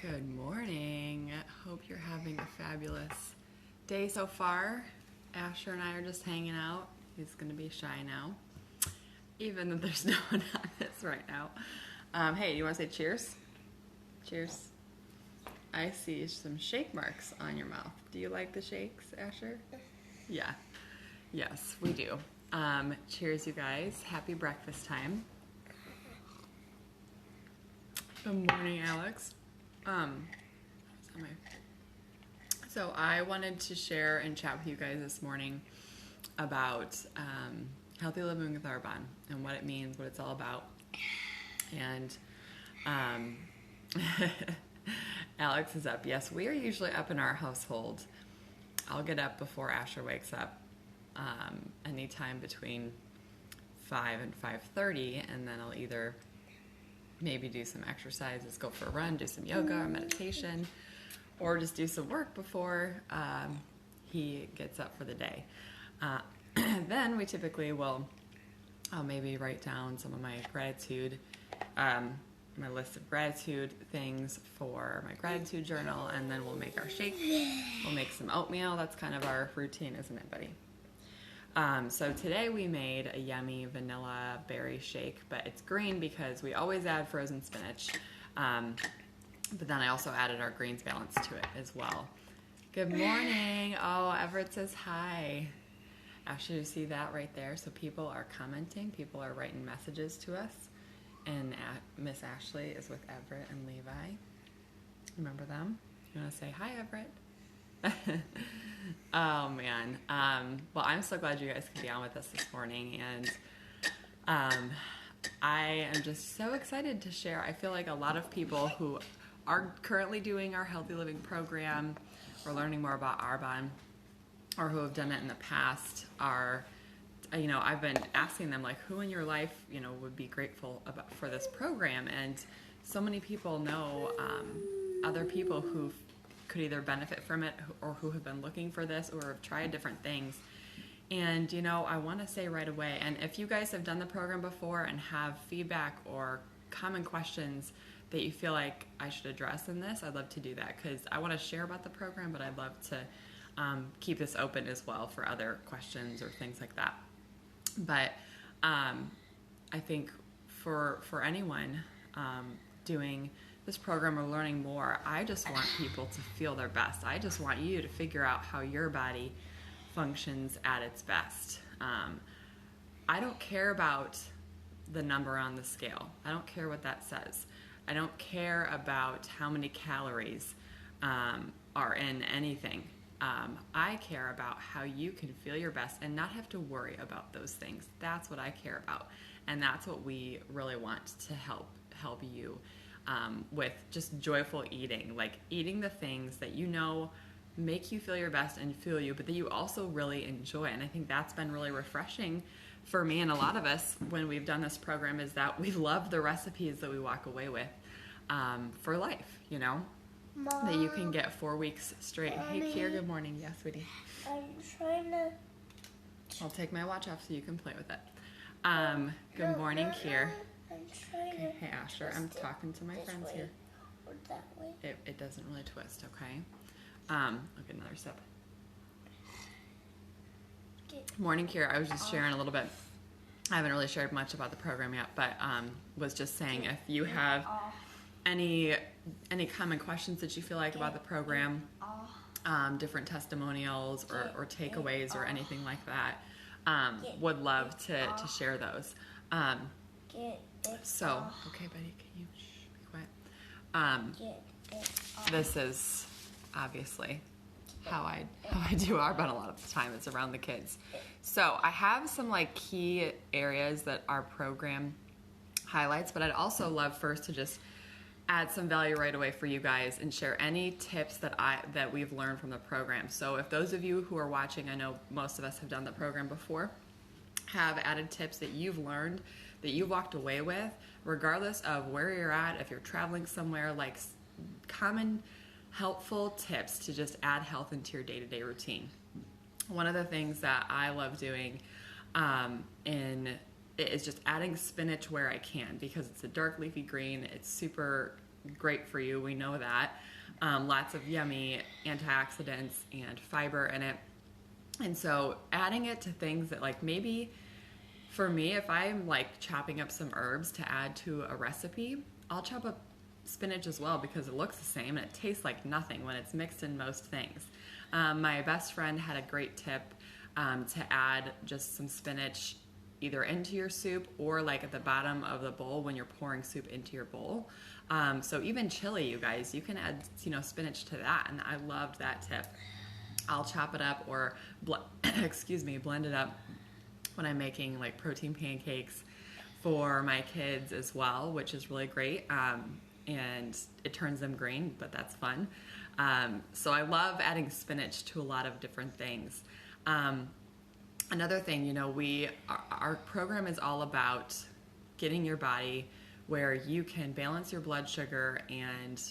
Good morning. Hope you're having a fabulous day so far. Asher and I are just hanging out. He's going to be shy now, even though there's no one on this right now. Hey, you want to say cheers? Cheers. I see some shake marks on your mouth. Do you like the shakes, Asher? Yeah. Yes, we do. Cheers, you guys. Happy breakfast time. Good morning, Alex. So I wanted to share and chat with you guys this morning about healthy living with Arbonne and what it means, what it's all about. And Alex is up. Yes, we are usually up in our household. I'll get up before Asher wakes up anytime between 5 and 5:30, and then I'll either maybe do some exercises, go for a run, do some yoga or meditation, or just do some work before he gets up for the day. Then we typically I'll maybe write down some of my gratitude, my list of gratitude things for my gratitude journal, and then we'll make our shake. We'll make some oatmeal. That's kind of our routine, isn't it, buddy? So today we made a yummy vanilla berry shake, but it's green because we always add frozen spinach. But then I also added our greens balance to it as well. Good morning. Oh, Everett says hi. Actually, you see that right there? So people are commenting. People are writing messages to us. And Miss Ashley is with Everett and Levi. Remember them? You want to say hi, Everett? Oh man. Well, I'm so glad you guys could be on with us this morning, and I am just so excited to share. I feel like a lot of people who are currently doing our healthy living program or learning more about Arbonne, or who have done it in the past, are, I've been asking them, like, who in your life, would be grateful for this program, and so many people know other people who could either benefit from it or who have been looking for this or have tried different things. And, I want to say right away, and if you guys have done the program before and have feedback or common questions that you feel like I should address in this, I'd love to do that, because I want to share about the program, but I'd love to keep this open as well for other questions or things like that. But I think for anyone doing this program or learning more, I just want people to feel their best. I just want you to figure out how your body functions at its best. I don't care about the number on the scale. I don't care what that says. I don't care about how many calories are in anything. I care about how you can feel your best and not have to worry about those things. That's what I care about. And that's what we really want to help you with just joyful eating, like eating the things that make you feel your best and fuel you, but that you also really enjoy. And I think that's been really refreshing for me and a lot of us when we've done this program, is that we love the recipes that we walk away with for life, Mom, that you can get 4 weeks straight. Mommy, hey, Kier, good morning. Yes, sweetie. I'm trying to... I'll take my watch off so you can play with it. Good morning, Kier. I'm trying okay, hey, Asher, I'm talking to my friends way here. Or that way. It doesn't really twist, okay? I'll get another sip. Morning, Kier. I was just sharing a little bit. I haven't really shared much about the program yet, but was just saying, if you have any common questions that you feel like about the program, different testimonials or takeaways or anything like that, would love to share those. So, okay, buddy, can you be quiet? This is obviously how I do Arbonne a lot of the time. It's around the kids. So I have some key areas that our program highlights, but I'd also love first to just add some value right away for you guys and share any tips that we've learned from the program. So if those of you who are watching, I know most of us have done the program before, have added tips that you've learned, that you walked away with, regardless of where you're at, if you're traveling somewhere, common helpful tips to just add health into your day-to-day routine. One of the things that I love doing is just adding spinach where I can, because it's a dark leafy green. It's super great for you. We know that. Lots of yummy antioxidants and fiber in it. And so adding it to things that like maybe for me, if I'm like chopping up some herbs to add to a recipe, I'll chop up spinach as well because it looks the same and it tastes like nothing when it's mixed in most things. My best friend had a great tip to add just some spinach either into your soup or like at the bottom of the bowl when you're pouring soup into your bowl. So even chili, you guys, you can add, spinach to that. And I loved that tip. I'll chop it up or blend it up when I'm making like protein pancakes for my kids as well, which is really great. And it turns them green, but that's fun. So I love adding spinach to a lot of different things. Another thing, our program is all about getting your body where you can balance your blood sugar and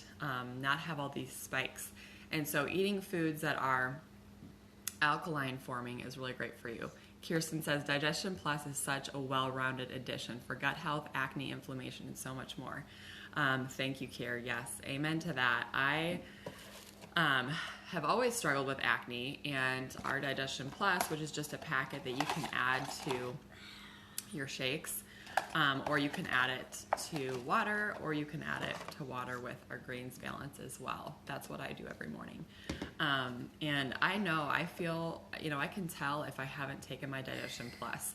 not have all these spikes. And so eating foods that are alkaline forming is really great for you. Kirsten says Digestion Plus is such a well-rounded addition for gut health, acne, inflammation, and so much more. Thank you, Kier. Yes, amen to that. I have always struggled with acne, and our Digestion Plus, which is just a packet that you can add to your shakes, or you can add it to water, or you can add it to water with our Greens Balance as well. That's what I do every morning. And I feel, I can tell if I haven't taken my Digestion Plus.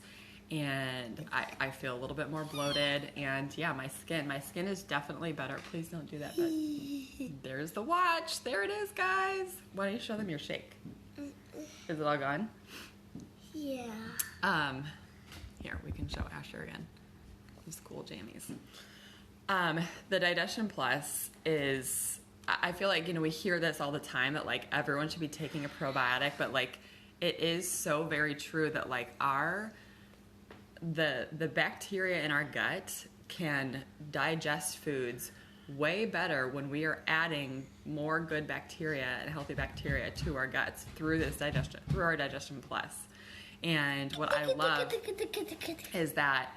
And I feel a little bit more bloated, and yeah, my skin is definitely better. Please don't do that, but there's the watch. There it is, guys. Why don't you show them your shake? Is it all gone? Yeah. Here, we can show Asher again. These cool jammies. The Digestion Plus is, I feel like, we hear this all the time that like everyone should be taking a probiotic, but like it is so very true that like the bacteria in our gut can digest foods way better when we are adding more good bacteria and healthy bacteria to our guts through our Digestion Plus. And what I love is that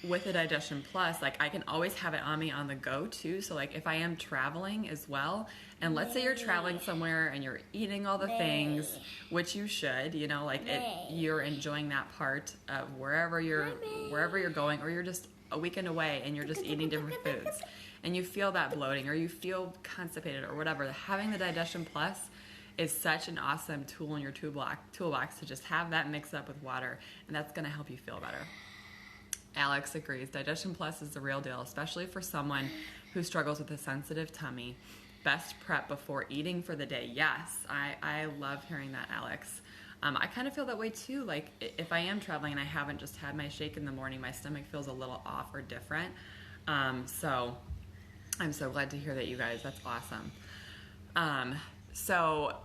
with the Digestion Plus, like I can always have it on me on the go too. So like if I am traveling as well, and let's say you're traveling somewhere and you're eating all the things, which you should, you're enjoying that part of wherever you're going, or you're just a weekend away and you're just eating different foods, and you feel that bloating or you feel constipated or whatever. Having the Digestion Plus is such an awesome tool in your toolbox to just have that mix up with water, and that's going to help you feel better. Alex agrees. Digestion Plus is the real deal, especially for someone who struggles with a sensitive tummy. Best prep before eating for the day. Yes, I love hearing that, Alex. I kind of feel that way too. Like if I am traveling and I haven't just had my shake in the morning, my stomach feels a little off or different. So I'm so glad to hear that, you guys. That's awesome. So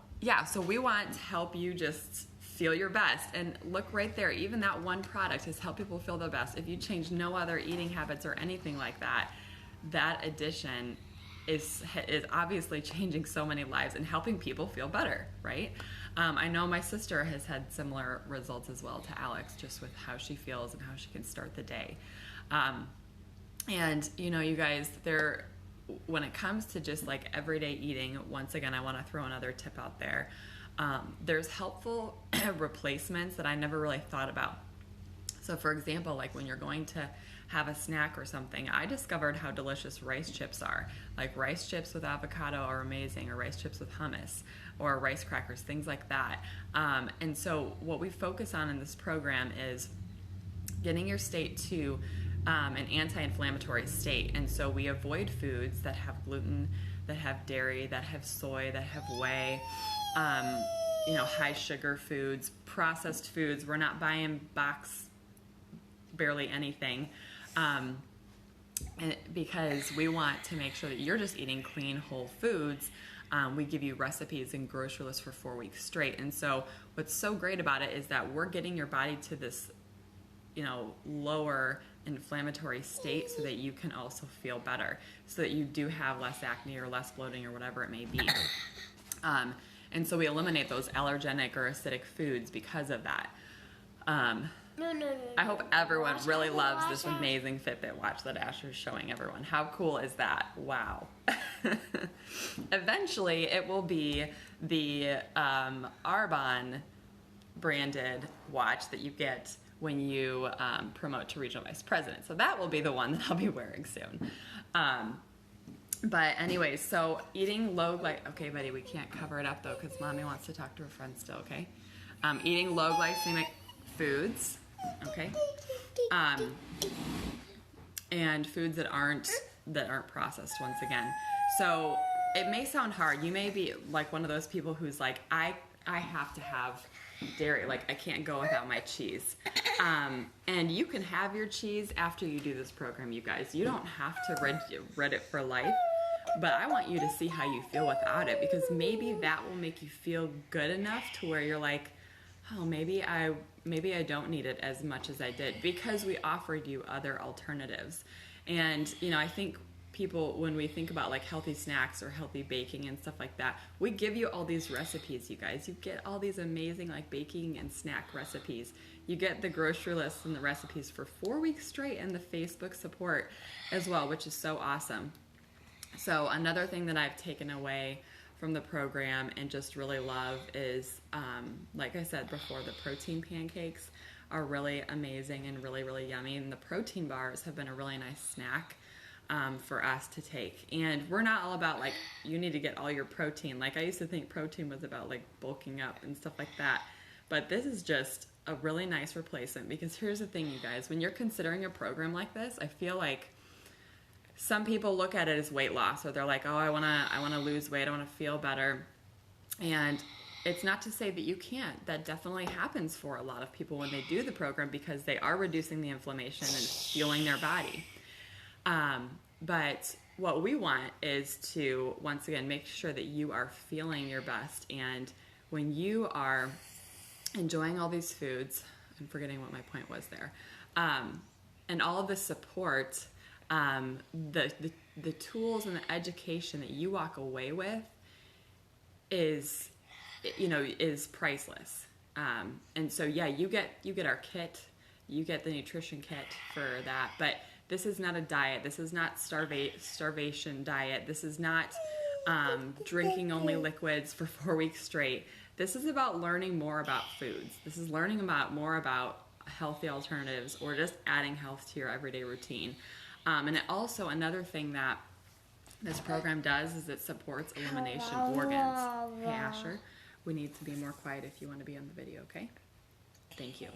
we want to help you just feel your best. And look right there, even that one product has helped people feel the best. If you change no other eating habits or anything like that, that addition is obviously changing so many lives and helping people feel better, right? I know my sister has had similar results as well to Alex, just with how she feels and how she can start the day. And you guys, when it comes to just like everyday eating, once again, I want to throw another tip out there. There's helpful replacements that I never really thought about. So for example, like when you're going to have a snack or something, I discovered how delicious rice chips are. Like rice chips with avocado are amazing, or rice chips with hummus, or rice crackers, things like that. And so what we focus on in this program is getting your state to an anti-inflammatory state. And so we avoid foods that have gluten, that have dairy, that have soy, that have whey, high sugar foods, processed foods. We're not buying barely anything, because we want to make sure that you're just eating clean, whole foods. We give you recipes and grocery lists for 4 weeks straight. And so what's so great about it is that we're getting your body to this, lower inflammatory state so that you can also feel better, so that you do have less acne or less bloating or whatever it may be. And so we eliminate those allergenic or acidic foods because of that. No, no, no. I hope everyone Watch really out, loves watch this out. amazing Fitbit watch that Asher's showing everyone. How cool is that? Wow. Eventually, it will be the Arbonne branded watch that you get when you promote to regional vice president. So that will be the one that I'll be wearing soon. But anyways, so eating low okay, buddy, we can't cover it up though because mommy wants to talk to her friends still, okay? Eating low glycemic foods, okay? And foods that aren't processed once again. So it may sound hard. You may be like one of those people who's like, I have to have dairy. Like I can't go without my cheese. And you can have your cheese after you do this program, you guys. You don't have to read it for life. But I want you to see how you feel without it because maybe that will make you feel good enough to where you're like, oh, maybe I don't need it as much as I did because we offered you other alternatives. And, you know, I think people, when we think about like healthy snacks or healthy baking and stuff like that, we give you all these recipes, you guys. You get all these amazing like baking and snack recipes. You get the grocery lists and the recipes for 4 weeks straight and the Facebook support as well, which is so awesome. So another thing that I've taken away from the program and just really love is, like I said before, the protein pancakes are really amazing and really, really yummy. And the protein bars have been a really nice snack for us to take. And we're not all about like, you need to get all your protein. Like I used to think protein was about like bulking up and stuff like that. But this is just a really nice replacement because here's the thing, you guys, when you're considering a program like this, I feel like some people look at it as weight loss, or they're like, oh, I wanna lose weight, I wanna feel better. And it's not to say that you can't. That definitely happens for a lot of people when they do the program because they are reducing the inflammation and fueling their body. But what we want is to, once again, make sure that you are feeling your best. And when you are enjoying all these foods, I'm forgetting what my point was there, and all of the support, the tools and the education that you walk away with is priceless. And so yeah, you get our kit, you get the nutrition kit for that, but this is not a diet. This is not starvation diet. This is not drinking only liquids for 4 weeks straight. This is about learning more about foods. This is learning more about healthy alternatives or just adding health to your everyday routine. And it also, another thing that this program does is it supports elimination of organs. Hey, Asher, we need to be more quiet if you want to be on the video, okay? Thank you.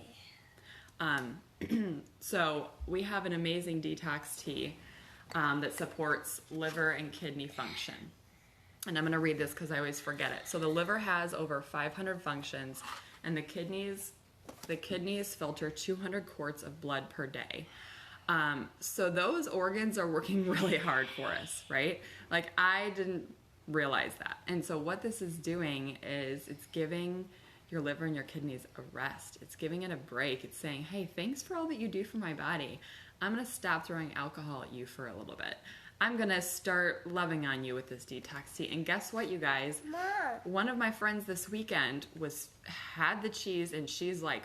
So we have an amazing detox tea that supports liver and kidney function. And I'm going to read this because I always forget it. So the liver has over 500 functions, and the kidneys filter 200 quarts of blood per day. So those organs are working really hard for us, right? Like I didn't realize that. And so what this is doing is it's giving your liver and your kidneys a rest. It's giving it a break. It's saying, hey, thanks for all that you do for my body. I'm going to stop throwing alcohol at you for a little bit. I'm going to start loving on you with this detox tea. And guess what, you guys? Mom. One of my friends this weekend had the cheese, and she's like,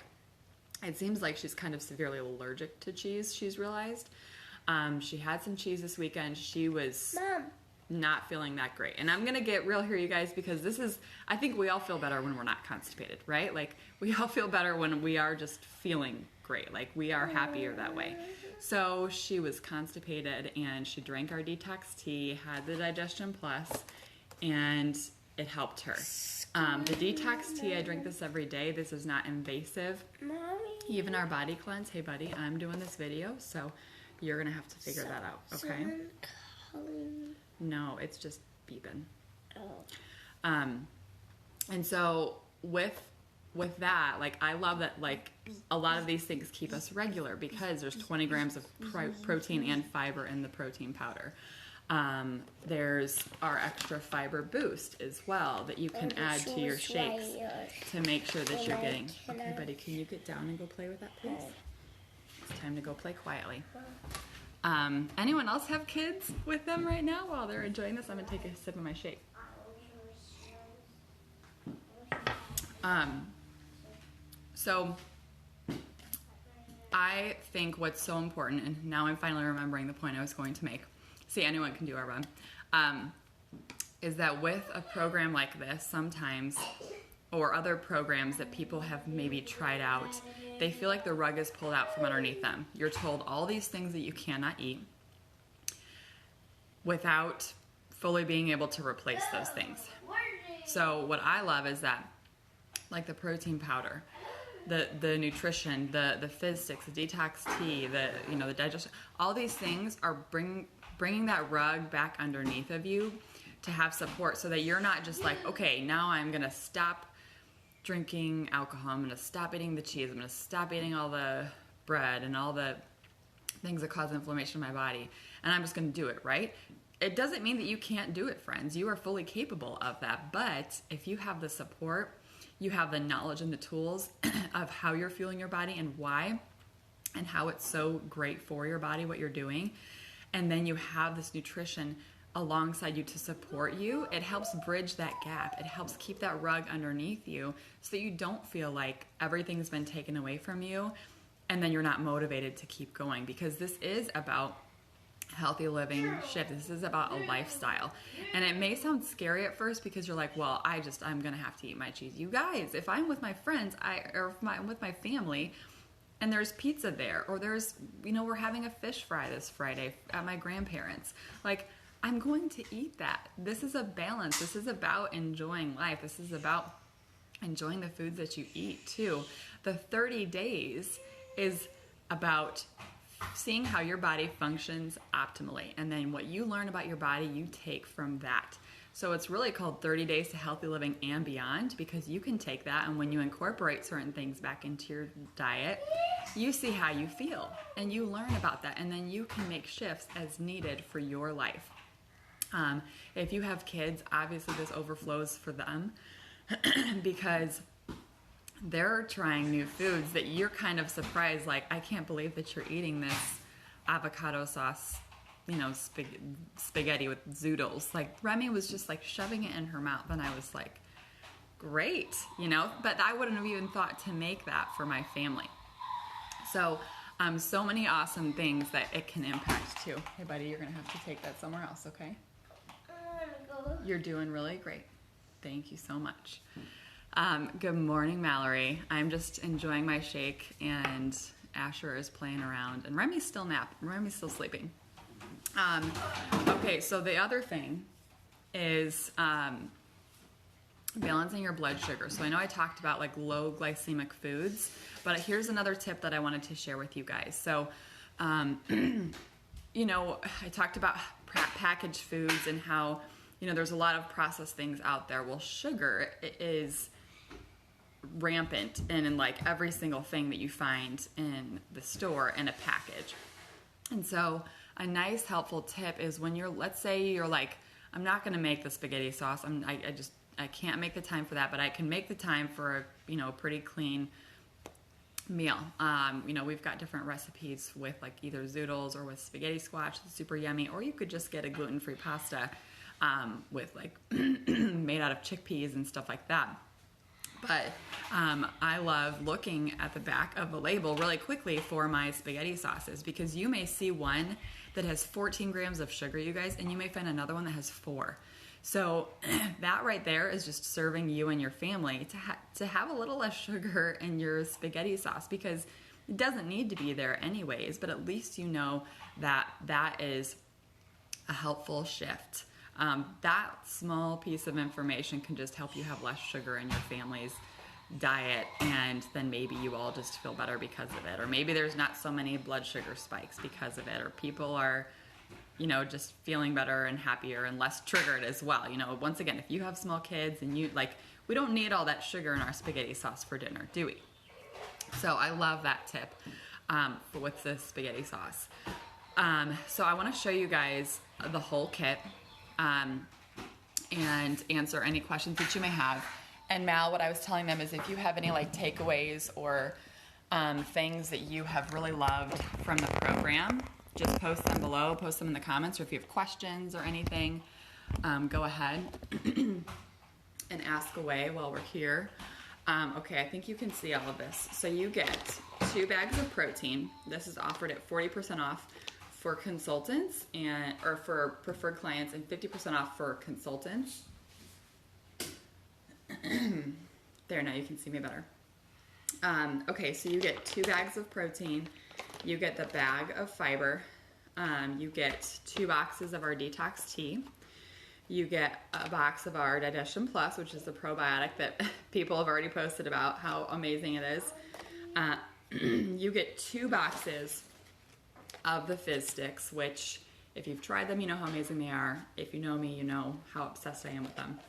it seems like she's kind of severely allergic to cheese, she's realized. She had some cheese this weekend. She was not feeling that great. And I'm going to get real here, you guys, because I think we all feel better when we're not constipated, right? Like, we all feel better when we are just feeling great. Like, we are happier that way. So she was constipated, and she drank our detox tea, had the Digestion Plus, and it helped her. The detox tea, I drink this every day. This is not invasive. Mommy. Even our body cleanse. Hey, buddy, I'm doing this video, so you're going to have to figure that out, okay? No, it's just beeping. Oh. And so with that, like, I love that, like, a lot of these things keep us regular because there's 20 grams of protein and fiber in the protein powder. There's our extra fiber boost as well that you can add to your shakes to make sure that you're getting. Okay, buddy, can you get down and go play with that, please? It's time to go play quietly. Anyone else have kids with them right now while they're enjoying this? I'm gonna take a sip of my shake. So I think what's so important, and now I'm finally remembering the point I was going to make. See, anyone can do Arbonne. Is that with a program like this, sometimes, or other programs that people have maybe tried out, they feel like the rug is pulled out from underneath them. You're told all these things that you cannot eat without fully being able to replace those things. So what I love is that, like the protein powder, the nutrition, the fizz sticks, the detox tea, the digestion, all these things are bringing that rug back underneath of you to have support, so that you're not just like, okay, now I'm gonna stop drinking alcohol, I'm gonna stop eating the cheese, I'm gonna stop eating all the bread and all the things that cause inflammation in my body, and I'm just gonna do it, right? It doesn't mean that you can't do it, friends. You are fully capable of that. But if you have the support, you have the knowledge and the tools of how you're fueling your body and why, and how it's so great for your body, what you're doing, and then you have this nutrition alongside you to support you, it helps bridge that gap. It helps keep that rug underneath you so that you don't feel like everything's been taken away from you and then you're not motivated to keep going, because this is about healthy living shift. This is about a lifestyle. And it may sound scary at first because you're like, well, I'm gonna have to eat my cheese. You guys, if I'm with my friends, I'm with my family, and there's pizza there, or there's, we're having a fish fry this Friday at my grandparents, like, I'm going to eat that. This is a balance. This is about enjoying life. This is about enjoying the foods that you eat too. The 30 days is about seeing how your body functions optimally, and then what you learn about your body, you take from that. So it's really called 30 Days to Healthy Living and Beyond, because you can take that, and when you incorporate certain things back into your diet, you see how you feel, and you learn about that, and then you can make shifts as needed for your life. If you have kids, obviously this overflows for them because they're trying new foods that you're kind of surprised, like, I can't believe that you're eating this avocado sauce, spaghetti with zoodles. Like, Remy was just like shoving it in her mouth, and I was like, great, but I wouldn't have even thought to make that for my family. So, so many awesome things that it can impact too. Hey buddy, you're gonna have to take that somewhere else, okay? You're doing really great. Thank you so much. Good morning, Mallory. I'm just enjoying my shake, and Asher is playing around, and Remy's still sleeping. Okay, so the other thing is balancing your blood sugar. So I know I talked about like low glycemic foods, but here's another tip that I wanted to share with you guys. So, I talked about packaged foods and how, there's a lot of processed things out there. Well, sugar is rampant in like every single thing that you find in the store in a package. And so a nice helpful tip is when let's say you're like, I'm not going to make the spaghetti sauce. I can't make the time for that, but I can make the time for a pretty clean meal. We've got different recipes with like either zoodles or with spaghetti squash. It's super yummy. Or you could just get a gluten-free pasta with like made out of chickpeas and stuff like that. But I love looking at the back of the label really quickly for my spaghetti sauces, because you may see one that has 14 grams of sugar, you guys, and you may find another one that has 4. So that right there is just serving you and your family to have a little less sugar in your spaghetti sauce, because it doesn't need to be there anyways, but at least you know that that is a helpful shift. That small piece of information can just help you have less sugar in your family's diet, and then maybe you all just feel better because of it, or maybe there's not so many blood sugar spikes because of it, or people are just feeling better and happier and less triggered as well. Once again, if you have small kids and we don't need all that sugar in our spaghetti sauce for dinner, do we? So I love that tip with the spaghetti sauce. So I want to show you guys the whole kit and answer any questions that you may have. And Mal, what I was telling them is if you have any like takeaways or things that you have really loved from the program, just post them below, post them in the comments, or if you have questions or anything, go ahead and ask away while we're here. Okay, I think you can see all of this. So you get 2 bags of protein. This is offered at 40% off for consultants or for preferred clients, and 50% off for consultants. There, now you can see me better. Okay, so you get 2 bags of protein. You get the bag of fiber. You get 2 boxes of our detox tea. You get a box of our Digestion Plus, which is the probiotic that people have already posted about how amazing it is. You get 2 boxes of the Fizz Sticks, which if you've tried them, you know how amazing they are. If you know me, you know how obsessed I am with them.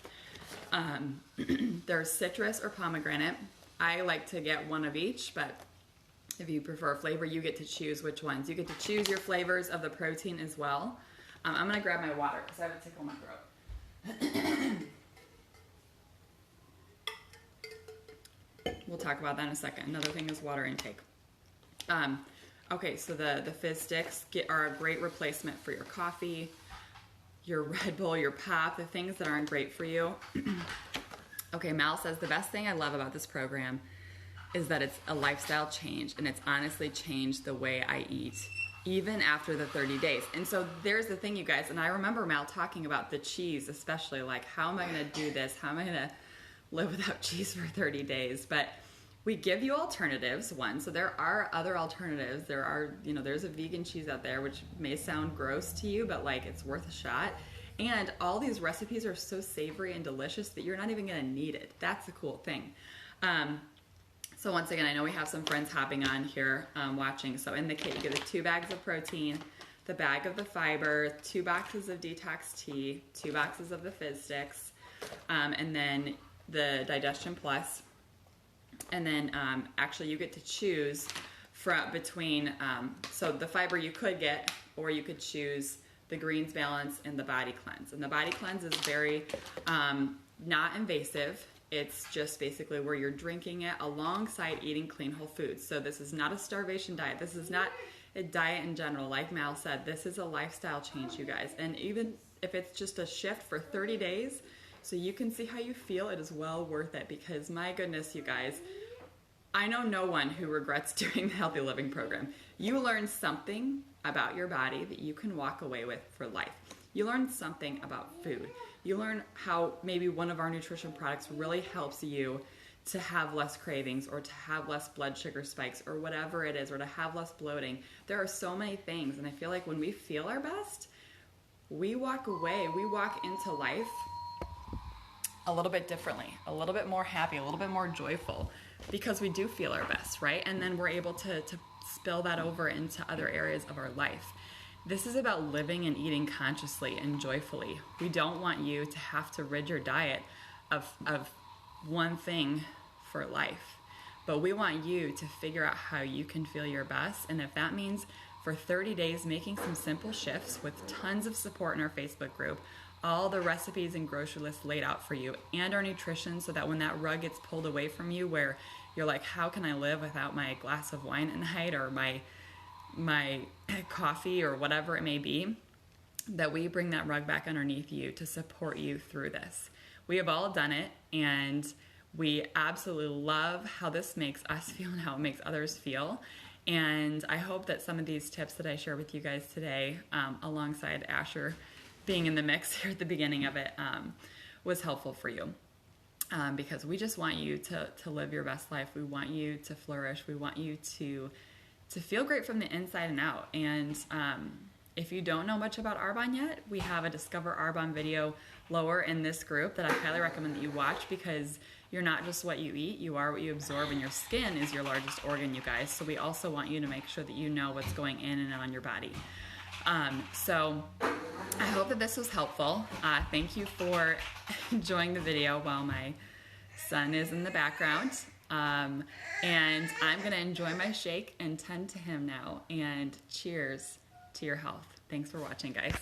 There's citrus or pomegranate. I like to get 1 of each, but if you prefer a flavor, you get to choose which ones. You get to choose your flavors of the protein as well. I'm gonna grab my water because I have a tickle in my throat. We'll talk about that in a second. Another thing is water intake. Okay, so the Fizz Sticks are a great replacement for your coffee, your Red Bull, your pop, the things that aren't great for you. Okay, Mal says, the best thing I love about this program is that it's a lifestyle change, and it's honestly changed the way I eat, even after the 30 days. And so there's the thing, you guys, and I remember Mal talking about the cheese, especially, like, how am I gonna do this? How am I gonna live without cheese for 30 days? But we give you alternatives, one, so there are other alternatives. There are, there's a vegan cheese out there, which may sound gross to you, but like, it's worth a shot. And all these recipes are so savory and delicious that you're not even gonna need it. That's the cool thing. So once again, I know we have some friends hopping on here watching. So in the kit, you get the 2 bags of protein, the bag of the fiber, 2 boxes of detox tea, 2 boxes of the Fizz Sticks, and then the Digestion Plus. And then actually you get to choose between, so the fiber you could get, or you could choose the Greens Balance and the Body Cleanse. And the Body Cleanse is very not invasive. It's just basically where you're drinking it alongside eating clean whole foods. So this is not a starvation diet. This is not a diet in general. Like Mal said, this is a lifestyle change, you guys. And even if it's just a shift for 30 days, so you can see how you feel, it is well worth it, because my goodness, you guys, I know no one who regrets doing the Healthy Living program. You learn something about your body that you can walk away with for life. You learn something about food. You learn how maybe one of our nutrition products really helps you to have less cravings, or to have less blood sugar spikes, or whatever it is, or to have less bloating. There are so many things, and I feel like when we feel our best, we walk away, we walk into life a little bit differently, a little bit more happy, a little bit more joyful, because we do feel our best, right? And then we're able to spill that over into other areas of our life. This is about living and eating consciously and joyfully. We don't want you to have to rid your diet of one thing for life, but we want you to figure out how you can feel your best. And if that means for 30 days making some simple shifts with tons of support in our Facebook group, all the recipes and grocery lists laid out for you, and our nutrition, so that when that rug gets pulled away from you, where you're like, how can I live without my glass of wine at night, or my coffee, or whatever it may be, that we bring that rug back underneath you to support you through this. We have all done it, and we absolutely love how this makes us feel and how it makes others feel. And I hope that some of these tips that I share with you guys today, alongside Asher being in the mix here at the beginning of it, was helpful for you. Because we just want you to live your best life. We want you to flourish. We want you to feel great from the inside and out. And if you don't know much about Arbonne yet, we have a Discover Arbonne video lower in this group that I highly recommend that you watch, because you're not just what you eat, you are what you absorb, and your skin is your largest organ, you guys. So we also want you to make sure that you know what's going in and on your body. So I hope that this was helpful. Thank you for enjoying the video while my son is in the background. And I'm gonna enjoy my shake and tend to him now. And cheers to your health. Thanks for watching, guys.